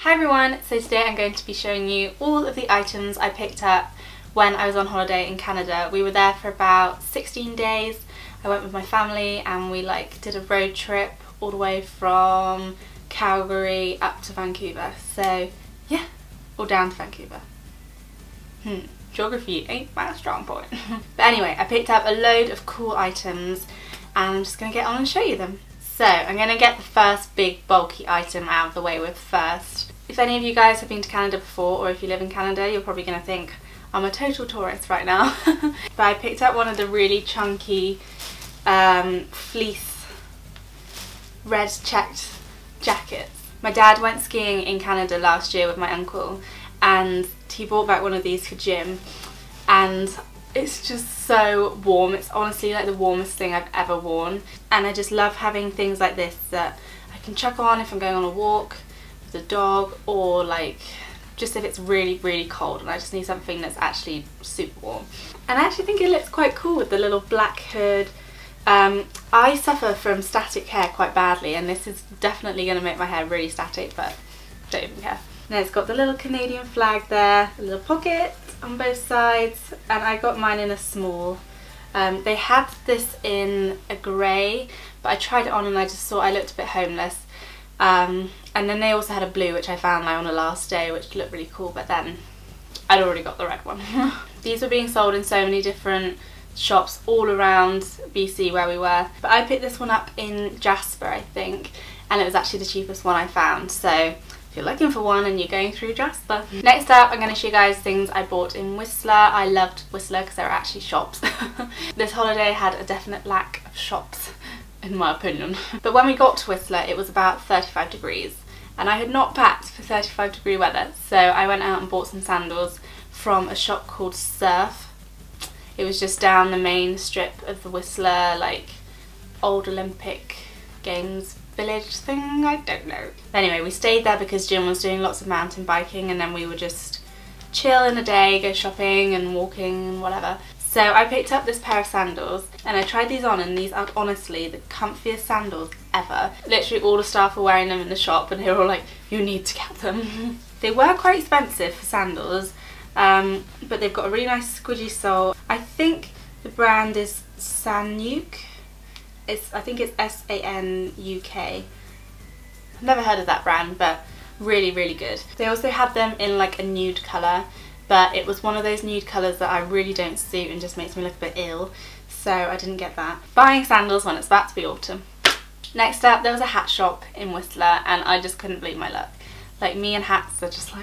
Hi everyone, so today I'm going to be showing you all of the items I picked up when I was on holiday in Canada. We were there for about 16 days. I went with my family and we did a road trip all the way from Calgary up to Vancouver. So yeah, all down to Vancouver. Geography ain't my strong point. But anyway, I picked up a load of cool items and I'm just going to get on and show you them. So I'm going to get the first big bulky item out of the way with first. If any of you guys have been to Canada before, or if you live in Canada, you're probably going to think I'm a total tourist right now. But I picked up one of the really chunky fleece red checked jackets. My dad went skiing in Canada last year with my uncle and he brought back one of these for Jim, and it's just so warm. It's honestly like the warmest thing I've ever worn, and I just love having things like this that I can chuck on if I'm going on a walk with the dog, or just if it's really cold and I just need something that's actually super warm. And I actually think it looks quite cool with the little black hood. I suffer from static hair quite badly, and this is definitely going to make my hair really static, but I don't even care. Now it's got the little Canadian flag there, a little pocket on both sides, and I got mine in a small. They had this in a grey, but I tried it on and I just thought I looked a bit homeless. And then they also had a blue, which I found on the last day, which looked really cool, but then I'd already got the red one. These were being sold in so many different shops all around BC where we were, but I picked this one up in Jasper, I think, and it was actually the cheapest one I found. So if you're looking for one and you're going through Jasper. Next up, I'm going to show you guys things I bought in Whistler. I loved Whistler because there were actually shops. This holiday had a definite lack of shops, in my opinion. But when we got to Whistler, it was about 35 degrees, and I had not packed for 35-degree weather, so I went out and bought some sandals from a shop called Surf. It was just down the main strip of the Whistler, old Olympic Games village thing, I don't know. Anyway, we stayed there because Jim was doing lots of mountain biking, and then we would just chill in the day, go shopping and walking and whatever. So I picked up this pair of sandals and I tried these on, and these are honestly the comfiest sandals ever. Literally all the staff were wearing them in the shop and they were all like, you need to get them. They were quite expensive for sandals, but they've got a really nice squidgy sole. I think the brand is Sanuk. I think it's S-A-N-U-K. I've never heard of that brand, but really good. They also had them in a nude colour, but it was one of those nude colours that I really don't suit and just makes me look a bit ill, so I didn't get that. Buying sandals when it's about to be autumn. Next up, there was a hat shop in Whistler and I just couldn't believe my luck. Me and hats are just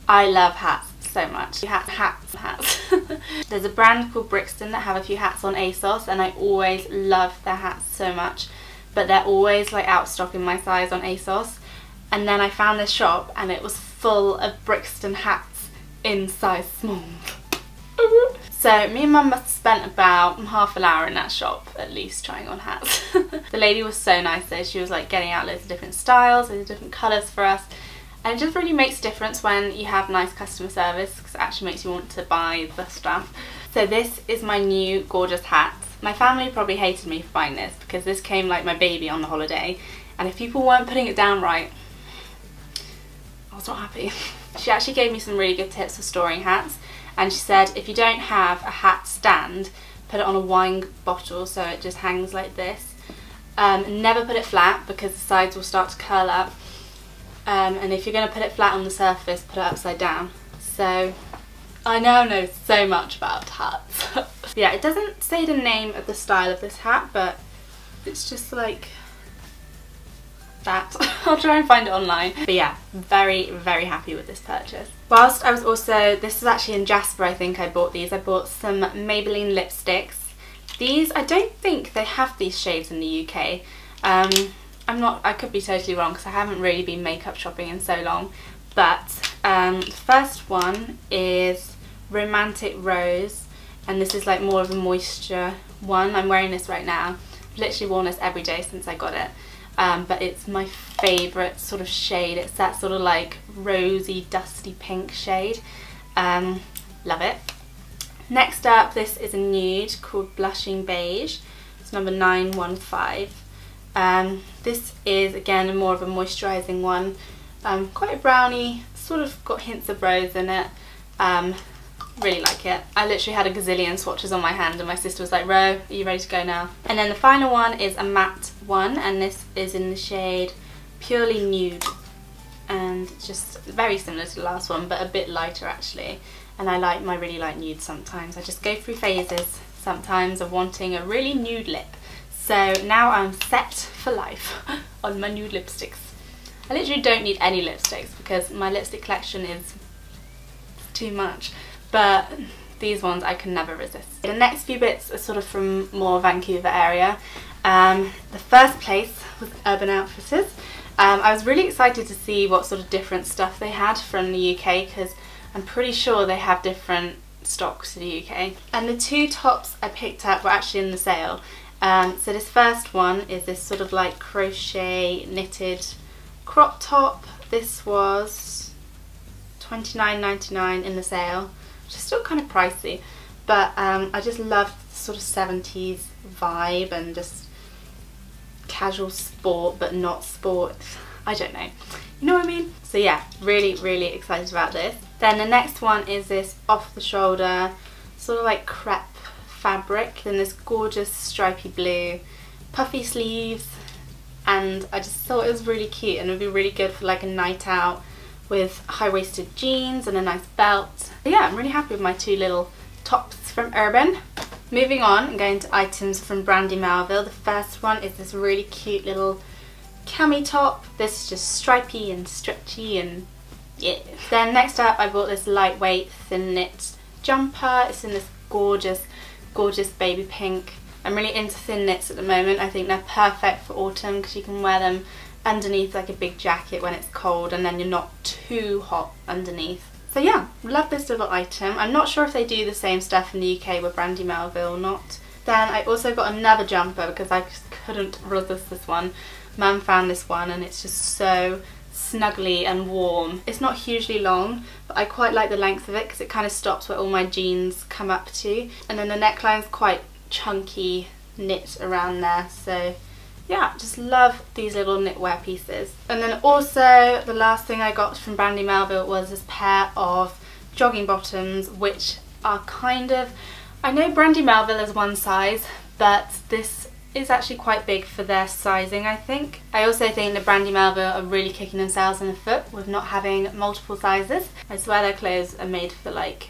I love hats so much. Hats. There's a brand called Brixton that have a few hats on ASOS, and I always love their hats so much, but they're always out of stock in my size on ASOS. And then I found this shop and it was full of Brixton hats in size small. So me and Mum must have spent about half an hour in that shop at least trying on hats. The lady was so nice though. She was getting out loads of different styles, loads of different colours for us. And it just really makes a difference when you have nice customer service, because it actually makes you want to buy the stuff. So this is my new gorgeous hat. My family probably hated me for buying this because this came like my baby on the holiday, and if people weren't putting it down right, I was not happy. She actually gave me some really good tips for storing hats, and she said if you don't have a hat stand, put it on a wine bottle so it just hangs like this. Never put it flat because the sides will start to curl up. And if you're going to put it flat on the surface, put it upside down. So I now know so much about hats. Yeah, it doesn't say the name of the style of this hat, but it's just that. I'll try and find it online. But yeah, very happy with this purchase. Whilst I was also, this is actually in Jasper I think I bought these. I bought some Maybelline lipsticks. These, I don't think they have these shades in the UK. I could be totally wrong because I haven't really been makeup shopping in so long, but the first one is Romantic Rose, and this is more of a moisture one. I'm wearing this right now. I've literally worn this every day since I got it, but it's my favourite sort of shade. It's that sort of rosy dusty pink shade. Love it. Next up, this is a nude called Blushing Beige. It's number 915. This is again more of a moisturising one. Quite a brownie, sort of got hints of rose in it. Really like it. I literally had a gazillion swatches on my hand and my sister was like, Ro, are you ready to go now? And then the final one is a matte one, and this is in the shade Purely Nude, and just very similar to the last one but a bit lighter actually. And I really like nude sometimes. I just go through phases sometimes of wanting a really nude lip. So now I'm set for life on my nude lipsticks. I literally don't need any lipsticks because my lipstick collection is too much, but these ones I can never resist. The next few bits are sort of from more Vancouver area. The first place was Urban Outfitters. I was really excited to see what sort of different stuff they had from the UK, because I'm pretty sure they have different stocks to the UK. And the two tops I picked up were actually in the sale. So this first one is this sort of like crochet knitted crop top. This was $29.99 in the sale, which is still kind of pricey, but I just loved the sort of 70s vibe and just casual sport but not sport. I don't know, you know what I mean? So yeah, really excited about this. Then the next one is this off the shoulder sort of like crepe fabric in this gorgeous stripy blue, puffy sleeves, and I just thought it was really cute and it would be really good for like a night out with high-waisted jeans and a nice belt. But yeah, I'm really happy with my two little tops from Urban. Moving on and going to items from Brandy Melville. The first one is this really cute little cami top. This is just stripy and stretchy and yeah. Then next up I bought this lightweight thin knit jumper. It's in this gorgeous baby pink. I'm really into thin knits at the moment. I think they're perfect for autumn because you can wear them underneath like a big jacket when it's cold and then you're not too hot underneath. So yeah, love this little item. I'm not sure if they do the same stuff in the UK with Brandy Melville or not. Then I also got another jumper because I just couldn't resist this one. Mum found this one and it's just so snuggly and warm. It's not hugely long, but I quite like the length of it because it kind of stops where all my jeans come up to. And then the neckline's quite chunky knit around there, so yeah, just love these little knitwear pieces. And then also the last thing I got from Brandy Melville was this pair of jogging bottoms, which are kind of, I know Brandy Melville is one size, but this is actually quite big for their sizing, I think. I also think that Brandy Melville are really kicking themselves in the foot with not having multiple sizes. I swear their clothes are made for like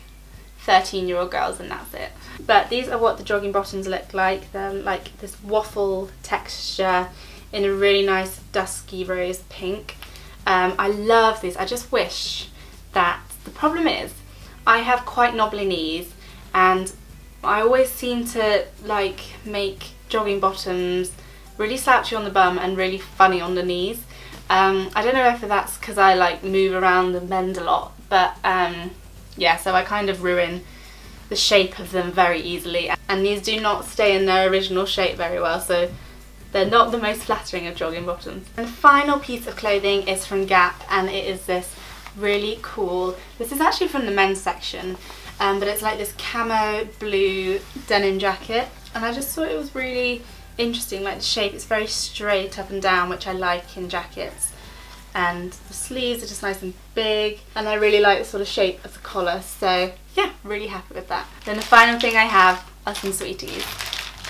13-year-old girls and that's it. But these are what the jogging bottoms look like. They're like this waffle texture in a really nice dusky rose pink. I love these. I just wish that, the problem is I have quite knobbly knees and I always seem to like make jogging bottoms really slouchy on the bum and really funny on the knees. I don't know if that's because I like move around and bend a lot, but yeah, so I kind of ruin the shape of them very easily, and these do not stay in their original shape very well, so they're not the most flattering of jogging bottoms. And the final piece of clothing is from Gap, and it is this really cool, this is actually from the men's section, but it's like this camo blue denim jacket, and I just thought it was really interesting, like the shape, it's very straight up and down, which I like in jackets. And the sleeves are just nice and big, and I really like the sort of shape of the collar, so yeah, really happy with that. Then the final thing I have are some sweeties.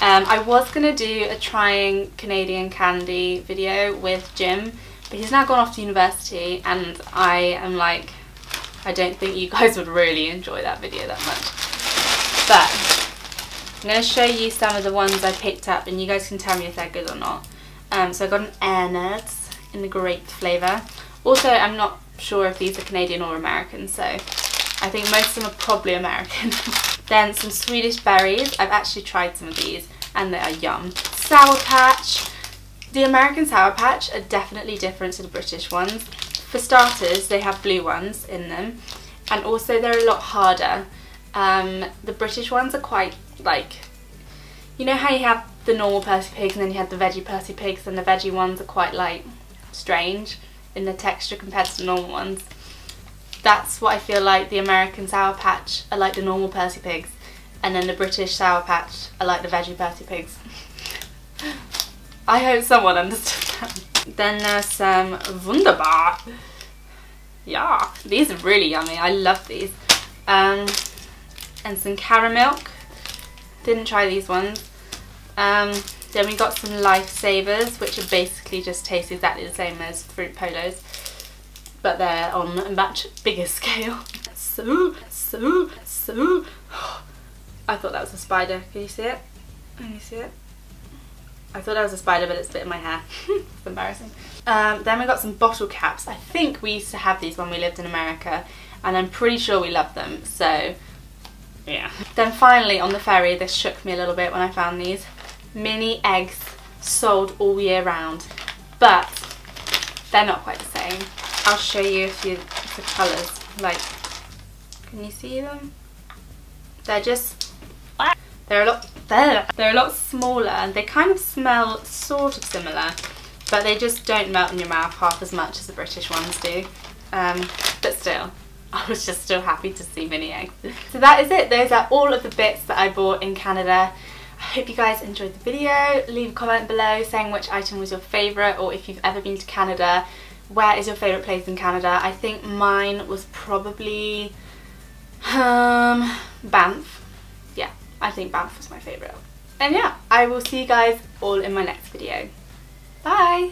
I was going to do a trying Canadian candy video with Jim, but he's now gone off to university and I am like, I don't think you guys would really enjoy that video that much. But I'm going to show you some of the ones I picked up and you guys can tell me if they're good or not. So I got an Air Nerds in the grape flavour. Also, I'm not sure if these are Canadian or American, so I think most of them are probably American. Then some Swedish berries. I've actually tried some of these and they are yum. Sour Patch. The American Sour Patch are definitely different to the British ones. For starters, they have blue ones in them, and also they're a lot harder. The British ones are quite like, you know how you have the normal Percy Pigs and then you have the veggie Percy Pigs, and the veggie ones are quite like strange in the texture compared to the normal ones. That's what I feel like the American Sour Patch are like the normal Percy Pigs, and then the British Sour Patch are like the veggie Percy Pigs. I hope someone understood that. Then there's some Wunderbar. Yeah, these are really yummy. I love these. And some Caramilk. Didn't try these ones. Then we got some Lifesavers, which are basically just taste exactly the same as Fruit Polos, but they're on a much bigger scale. So. I thought that was a spider. Can you see it? Can you see it? I thought that was a spider, but it's a bit in my hair. It's embarrassing. Then we got some bottle caps. I think we used to have these when we lived in America, and I'm pretty sure we loved them, so yeah. Then finally on the ferry, this shook me a little bit when I found these. Mini eggs sold all year round, but they're not quite the same. I'll show you the colours. Like, can you see them? They're a lot smaller, and they kind of smell sort of similar, but they just don't melt in your mouth half as much as the British ones do. But still, I was just still happy to see mini eggs. So that is it. Those are all of the bits that I bought in Canada. I hope you guys enjoyed the video. Leave a comment below saying which item was your favourite, or if you've ever been to Canada, where is your favourite place in Canada? I think mine was probably Banff. Yeah, I think Banff was my favourite. And yeah, I will see you guys all in my next video. Bye!